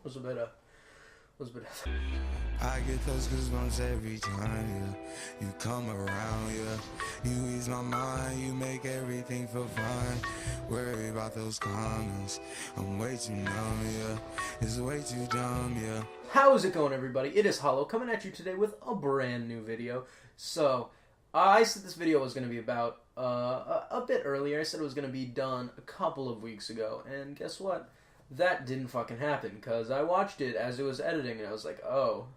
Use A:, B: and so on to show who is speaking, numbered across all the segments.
A: Was a bit
B: I get those goosebumps every time, yeah. You come around, yeah. You ease my mind, you make everything feel fine. Worry about those comments. I'm way too numb, yeah. It's way too dumb, yeah.
A: How's it going, everybody? It is Hollow coming at you today with a brand new video. So, I said this video was going to be about a bit earlier. I said it was going to be done a couple of weeks ago, and guess what? That didn't fucking happen, because I watched it as it was editing, and I was like, oh,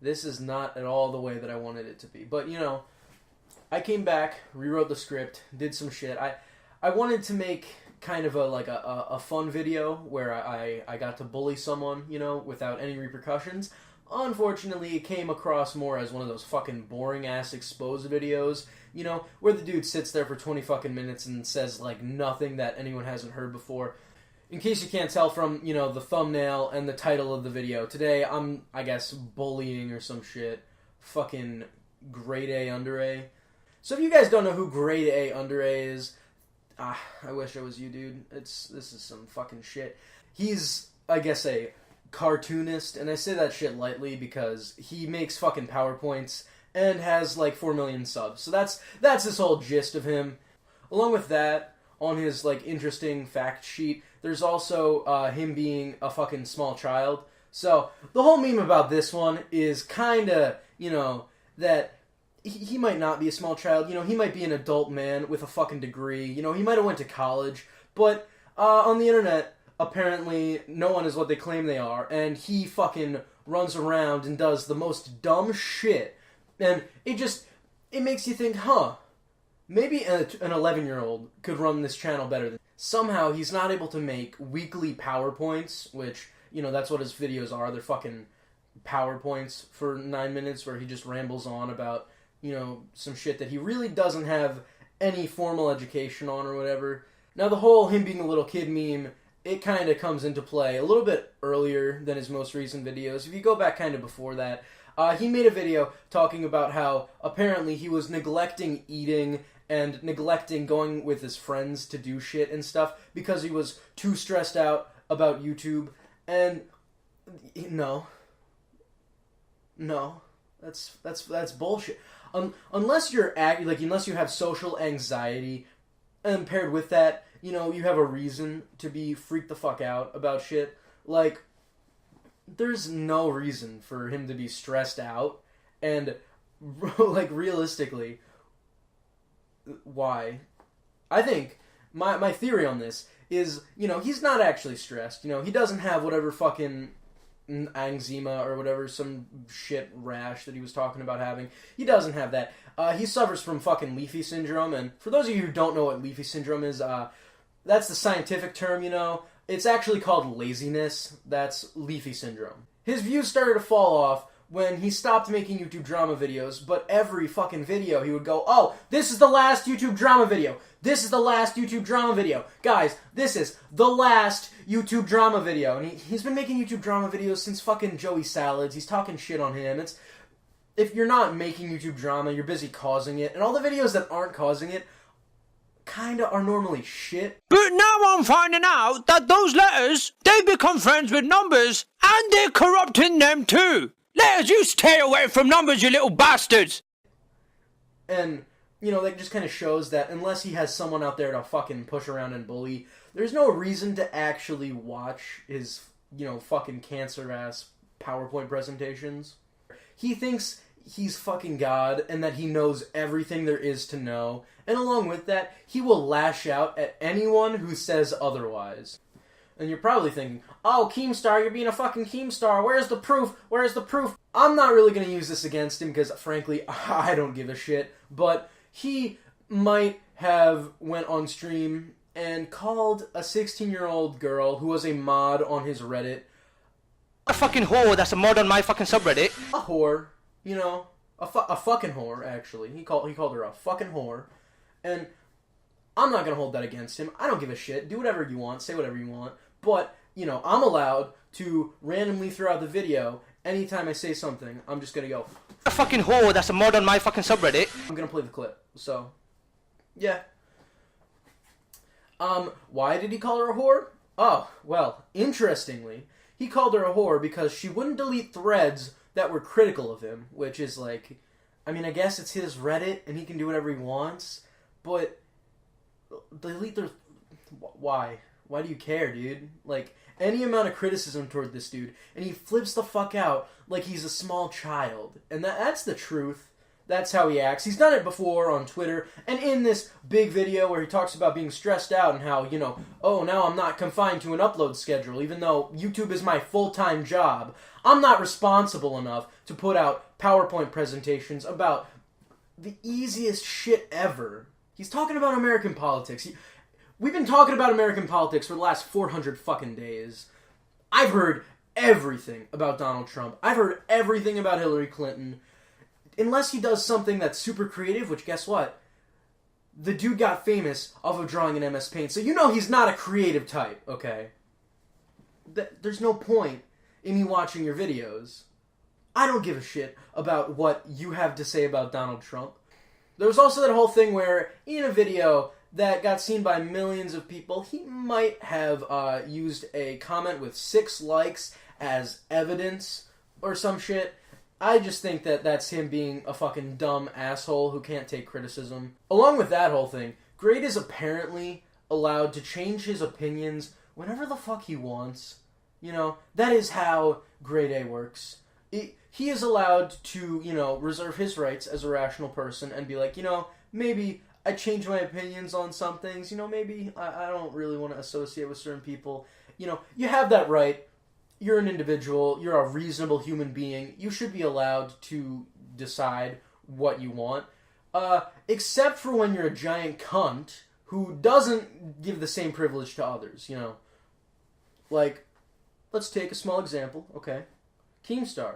A: this is not at all the way that I wanted it to be. But, you know, I came back, rewrote the script, did some shit. I wanted to make kind of a fun video where I got to bully someone, you know, without any repercussions. Unfortunately, it came across more as one of those fucking boring-ass exposed videos, you know, where the dude sits there for 20 fucking minutes and says, like, nothing that anyone hasn't heard before. In case you can't tell from, you know, the thumbnail and the title of the video, today I'm, I guess, bullying or some shit. Fucking Grade A Under A. So if you guys don't know who Grade A Under A is, I wish I was you, dude. This is some fucking shit. He's, I guess, a cartoonist, and I say that shit lightly because he makes fucking PowerPoints and has, like, 4 million subs. So that's this whole gist of him. Along with that, on his, like, interesting fact sheet, there's also him being a fucking small child. So, the whole meme about this one is kinda, you know, that he might not be a small child. You know, he might be an adult man with a fucking degree. You know, he might have went to college. But, on the internet, apparently, no one is what they claim they are. And he fucking runs around and does the most dumb shit. And it makes you think, huh, maybe an 11-year-old could run this channel better than... Somehow, he's not able to make weekly PowerPoints, which, you know, that's what his videos are. They're fucking PowerPoints for 9 minutes where he just rambles on about, you know, some shit that he really doesn't have any formal education on or whatever. Now, the whole him being a little kid meme, it kind of comes into play a little bit earlier than his most recent videos. If you go back kind of before that, he made a video talking about how apparently he was neglecting eating and neglecting going with his friends to do shit and stuff because he was too stressed out about YouTube. And no, that's bullshit. Unless you're unless you have social anxiety, and paired with that, you know, you have a reason to be freaked the fuck out about shit. Like, there's no reason for him to be stressed out, and like realistically, why? I think my theory on this is, you know, he's not actually stressed. You know, he doesn't have whatever fucking eczema or whatever, some shit rash that he was talking about having. He doesn't have that. He suffers from fucking leafy syndrome, and for those of you who don't know what leafy syndrome is, that's the scientific term, you know. It's actually called laziness. That's leafy syndrome. His views started to fall off when he stopped making YouTube drama videos, but every fucking video he would go, oh, this is the last YouTube drama video. This is the last YouTube drama video. Guys, this is the last YouTube drama video. And he's been making YouTube drama videos since fucking Joey Salads. He's talking shit on him. If you're not making YouTube drama, you're busy causing it. And all the videos that aren't causing it kinda are normally shit.
C: But now I'm finding out that those letters, they become friends with numbers, and they're corrupting them too. Letters, you stay away from numbers, you little bastards!
A: And, you know, that just kind of shows that unless he has someone out there to fucking push around and bully, there's no reason to actually watch his, you know, fucking cancer-ass PowerPoint presentations. He thinks he's fucking God and that he knows everything there is to know, and along with that, he will lash out at anyone who says otherwise. And you're probably thinking, oh, Keemstar, you're being a fucking Keemstar. Where's the proof? Where's the proof? I'm not really going to use this against him because, frankly, I don't give a shit. But he might have went on stream and called a 16-year-old girl who was a mod on his Reddit
C: A fucking whore that's a mod on my fucking subreddit.
A: a whore. You know, a fucking whore, actually. He called her a fucking whore. And I'm not going to hold that against him. I don't give a shit. Do whatever you want. Say whatever you want. But, you know, I'm allowed to randomly throughout the video, anytime I say something, I'm just going to go,
C: A fucking whore that's a mod on my fucking subreddit.
A: I'm going to play the clip. So, yeah. Why did he call her a whore? Oh, well, interestingly, he called her a whore because she wouldn't delete threads that were critical of him, which is like, I mean, I guess it's his Reddit and he can do whatever he wants, but delete their... Why? Why do you care, dude? Like, any amount of criticism toward this dude, and he flips the fuck out like he's a small child. And that's the truth. That's how he acts. He's done it before on Twitter, and in this big video where he talks about being stressed out and how, you know, oh, now I'm not confined to an upload schedule, even though YouTube is my full-time job. I'm not responsible enough to put out PowerPoint presentations about the easiest shit ever. He's talking about American politics. We've been talking about American politics for the last 400 fucking days. I've heard everything about Donald Trump. I've heard everything about Hillary Clinton. Unless he does something that's super creative, which guess what? The dude got famous off of drawing in MS Paint, so you know he's not a creative type, okay? There's no point in me watching your videos. I don't give a shit about what you have to say about Donald Trump. There was also that whole thing where, in a video that got seen by millions of people, he might have used a comment with 6 likes as evidence or some shit. I just think that that's him being a fucking dumb asshole who can't take criticism. Along with that whole thing, Grade is apparently allowed to change his opinions whenever the fuck he wants. You know, that is how Grade A works. He is allowed to, you know, reserve his rights as a rational person and be like, you know, maybe I change my opinions on some things. You know, maybe I don't really want to associate with certain people. You know, you have that right. You're an individual. You're a reasonable human being. You should be allowed to decide what you want. Except for when you're a giant cunt who doesn't give the same privilege to others, you know. Like, let's take a small example, okay? Keemstar.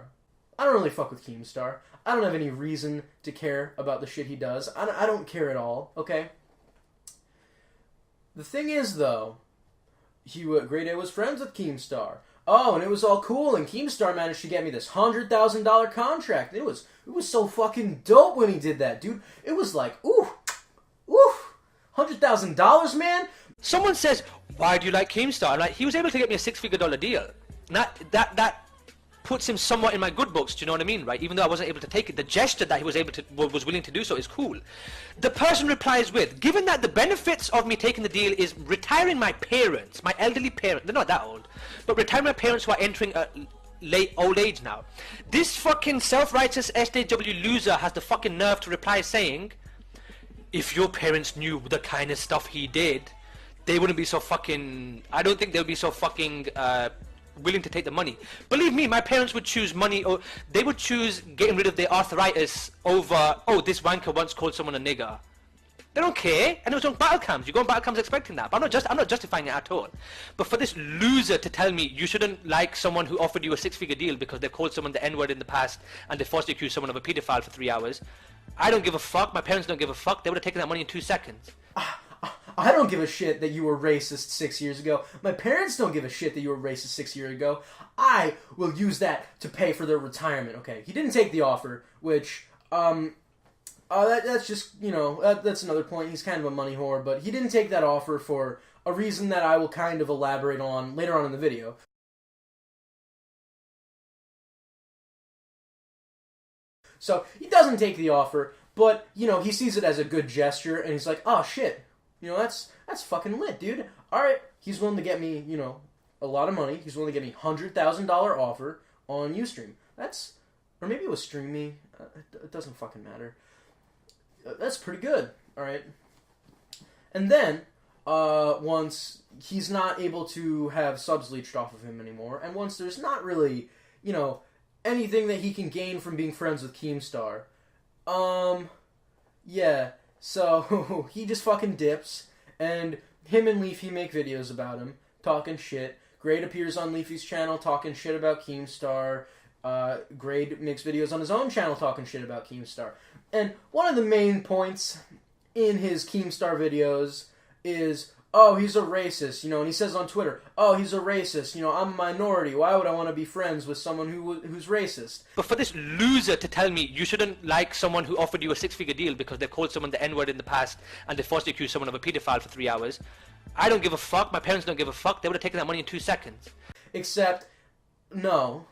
A: I don't really fuck with Keemstar. I don't have any reason to care about the shit he does. I don't care at all, okay? The thing is, though, Grade A was friends with Keemstar. Oh, and it was all cool, and Keemstar managed to get me this $100,000 contract. It was so fucking dope when he did that, dude. It was like, ooh, $100,000, man.
C: Someone says, why do you like Keemstar? I'm like, he was able to get me a $6-figure deal. That puts him somewhat in my good books, do you know what I mean, right? Even though I wasn't able to take it, the gesture that he was willing to do so is cool. The person replies with, given that the benefits of me taking the deal is retiring my parents, my elderly parents, they're not that old, but retiring my parents who are entering late old age now. This fucking self-righteous SJW loser has the fucking nerve to reply saying, if your parents knew the kind of stuff he did, they wouldn't be so fucking, I don't think they would be so fucking, willing to take the money. Believe me, my parents would choose money, or they would choose getting rid of their arthritis over, oh, this wanker once called someone a nigger. They don't care, and it was on battle cams. You go on battle cams expecting that. But I'm not justifying it at all. But for this loser to tell me you shouldn't like someone who offered you a 6-figure deal because they've called someone the N-word in the past and they falsely accused someone of a pedophile for 3 hours, I don't give a fuck. My parents don't give a fuck. They would have taken that money in 2 seconds.
A: I don't give a shit that you were racist 6 years ago. My parents don't give a shit that you were racist 6 years ago. I will use that to pay for their retirement, okay? He didn't take the offer, which, that's just, you know, that's another point. He's kind of a money whore, but he didn't take that offer for a reason that I will kind of elaborate on later on in the video. So, he doesn't take the offer, but, you know, he sees it as a good gesture, and he's like, oh, shit. You know, that's fucking lit, dude. Alright, he's willing to get me, you know, a lot of money. He's willing to get me $100,000 offer on Ustream. That's, or maybe it was StreamMe. It doesn't fucking matter. That's pretty good, alright? And then, once he's not able to have subs leached off of him anymore, and once there's not really, you know, anything that he can gain from being friends with Keemstar, yeah, so he just fucking dips, and him and Leafy make videos about him, talking shit. Grade appears on Leafy's channel talking shit about Keemstar. Grade makes videos on his own channel talking shit about Keemstar. And one of the main points in his Keemstar videos is, oh, he's a racist, you know, and he says on Twitter, oh, he's a racist, you know, I'm a minority, why would I want to be friends with someone who's racist?
C: But for this loser to tell me you shouldn't like someone who offered you a 6-figure deal because they've called someone the N-word in the past and they falsely accused someone of a pedophile for 3 hours, I don't give a fuck, my parents don't give a fuck, they would have taken that money in 2 seconds.
A: Except, No.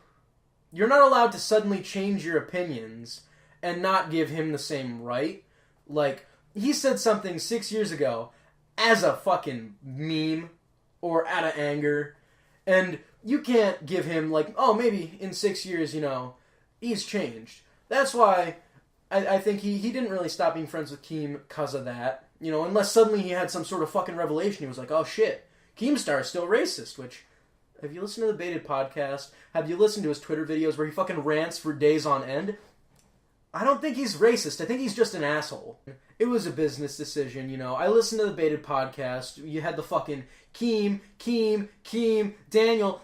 A: You're not allowed to suddenly change your opinions and not give him the same right. Like, he said something 6 years ago as a fucking meme or out of anger, and you can't give him, like, oh, maybe in 6 years, you know, he's changed. That's why I think he didn't really stop being friends with Keem because of that. You know, unless suddenly he had some sort of fucking revelation. He was like, oh shit, Keemstar is still racist, which... Have you listened to the Baited podcast? Have you listened to his Twitter videos where he fucking rants for days on end? I don't think he's racist. I think he's just an asshole. It was a business decision, you know. I listened to the Baited podcast. You had the fucking Keem, Daniel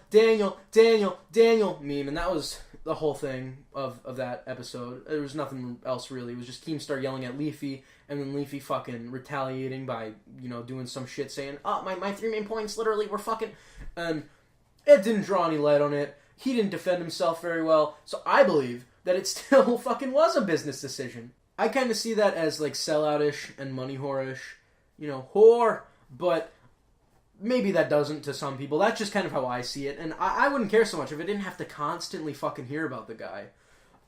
A: meme, and that was the whole thing of that episode. There was nothing else really. It was just Keemstar yelling at Leafy, and then Leafy fucking retaliating by, you know, doing some shit saying, oh, my 3 main points literally were fucking... And it didn't draw any light on it. He didn't defend himself very well. So I believe that it still fucking was a business decision. I kind of see that as like sellout-ish and money whore-ish. You know, whore. But maybe that doesn't to some people. That's just kind of how I see it. And I wouldn't care so much if I didn't have to constantly fucking hear about the guy.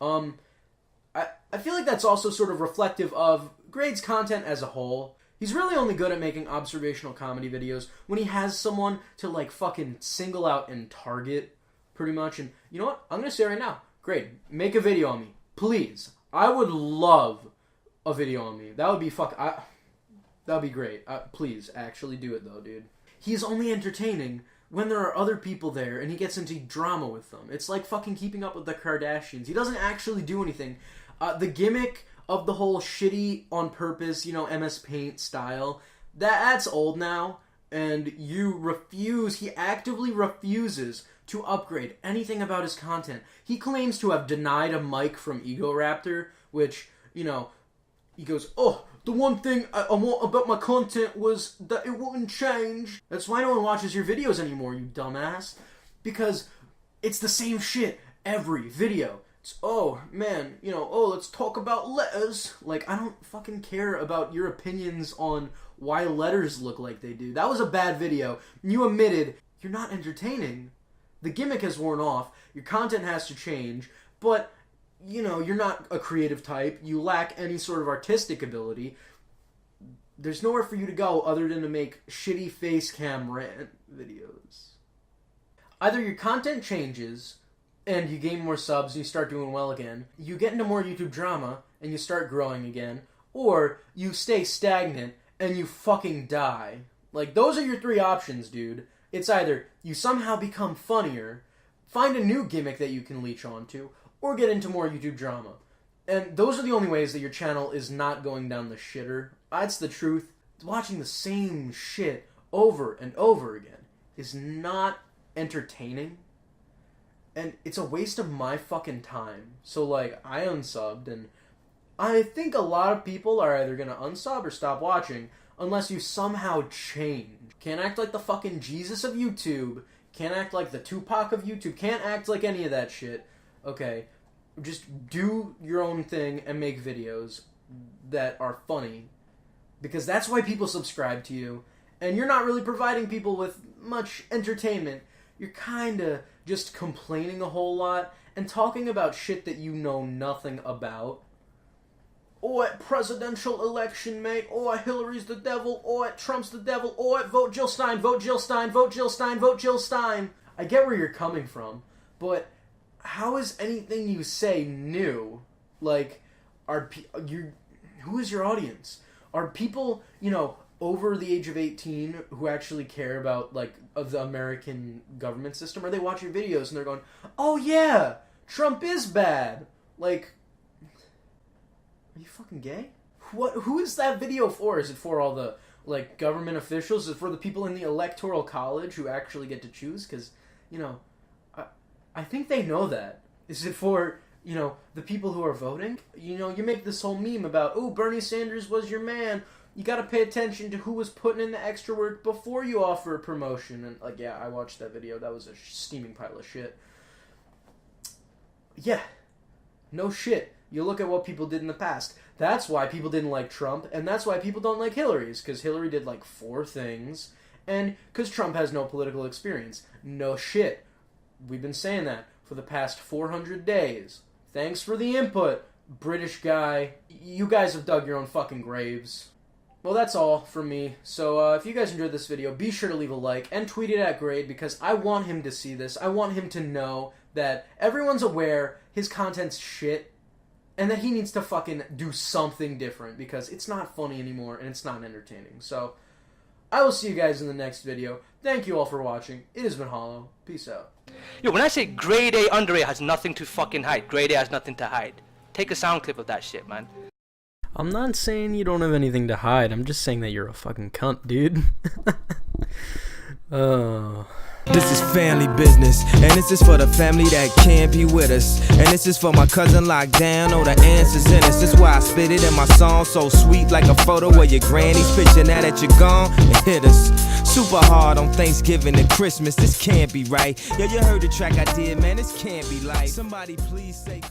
A: I feel like that's also sort of reflective of Grade's content as a whole. He's really only good at making observational comedy videos when he has someone to, like, fucking single out and target, pretty much. And you know what? I'm going to say right now, Grade, make a video on me. Please. I would love a video on me. That would be that would be great. Please, actually do it, though, dude. He's only entertaining when there are other people there and he gets into drama with them. It's like fucking Keeping Up with the Kardashians. He doesn't actually do anything. The gimmick of the whole shitty on purpose, you know, MS Paint style, that's old now, and he actively refuses to upgrade anything about his content. He claims to have denied a mic from Egoraptor, which, you know, he goes, oh, the one thing I want about my content was that it wouldn't change. That's why no one watches your videos anymore, you dumbass. Because it's the same shit every video. It's, oh, man, you know, oh, let's talk about letters. Like, I don't fucking care about your opinions on why letters look like they do. That was a bad video. You admitted you're not entertaining. The gimmick has worn off. Your content has to change. But, you know, you're not a creative type. You lack any sort of artistic ability. There's nowhere for you to go other than to make shitty face cam rant videos. Either your content changes and you gain more subs and you start doing well again, you get into more YouTube drama and you start growing again, or you stay stagnant and you fucking die. Like, those are your 3 options, dude. It's either you somehow become funnier, find a new gimmick that you can leech onto, or get into more YouTube drama. And those are the only ways that your channel is not going down the shitter. That's the truth. Watching the same shit over and over again is not entertaining. And it's a waste of my fucking time. So, like, I unsubbed, and I think a lot of people are either gonna unsub or stop watching unless you somehow change. Can't act like the fucking Jesus of YouTube. Can't act like the Tupac of YouTube. Can't act like any of that shit. Okay, just do your own thing and make videos that are funny. Because that's why people subscribe to you. And you're not really providing people with much entertainment. You're kinda just complaining a whole lot and talking about shit that you know nothing about. Oh, presidential election, mate. Oh, Hillary's the devil. Oh, Trump's the devil. Oh, vote Jill Stein. Vote Jill Stein. Vote Jill Stein. Vote Jill Stein. I get where you're coming from, but how is anything you say new? Like, who is your audience? Are people, you know, over the age of 18 who actually care about, like, the American government system? Or they watch your videos and they're going, oh yeah, Trump is bad. Like, are you fucking gay? Who is that video for? Is it for all the, like, government officials? Is it for the people in the electoral college who actually get to choose? Because, you know, I think they know that. Is it for, you know, the people who are voting? You know, you make this whole meme about, oh, Bernie Sanders was your man. You gotta pay attention to who was putting in the extra work before you offer a promotion. And, like, yeah, I watched that video. That was a steaming pile of shit. Yeah. No shit. You look at what people did in the past. That's why people didn't like Trump, and that's why people don't like Hillary's, because Hillary did, like, 4 things, and because Trump has no political experience. No shit. We've been saying that for the past 400 days. Thanks for the input, British guy. You guys have dug your own fucking graves. Well, that's all from me. So if you guys enjoyed this video, be sure to leave a like and tweet it at Grade, because I want him to see this. I want him to know that everyone's aware his content's shit and that he needs to fucking do something different, because it's not funny anymore and it's not entertaining. So I will see you guys in the next video. Thank you all for watching. It has been Hollow. Peace out.
C: Yo, when I say grade A, under A has nothing to fucking hide. Grade A has nothing to hide. Take a sound clip of that shit, man.
A: I'm not saying you don't have anything to hide. I'm just saying that you're a fucking cunt, dude. Oh.
B: This is family business, and this is for the family that can't be with us. And this is for my cousin locked down, oh, the answer's in us. That's why I spit it in my song, so sweet like a photo of your granny's picture. Now that you're gone, it hit us super hard on Thanksgiving and Christmas. This can't be right. Yo, you heard the track I did, man, this can't be like. Somebody please say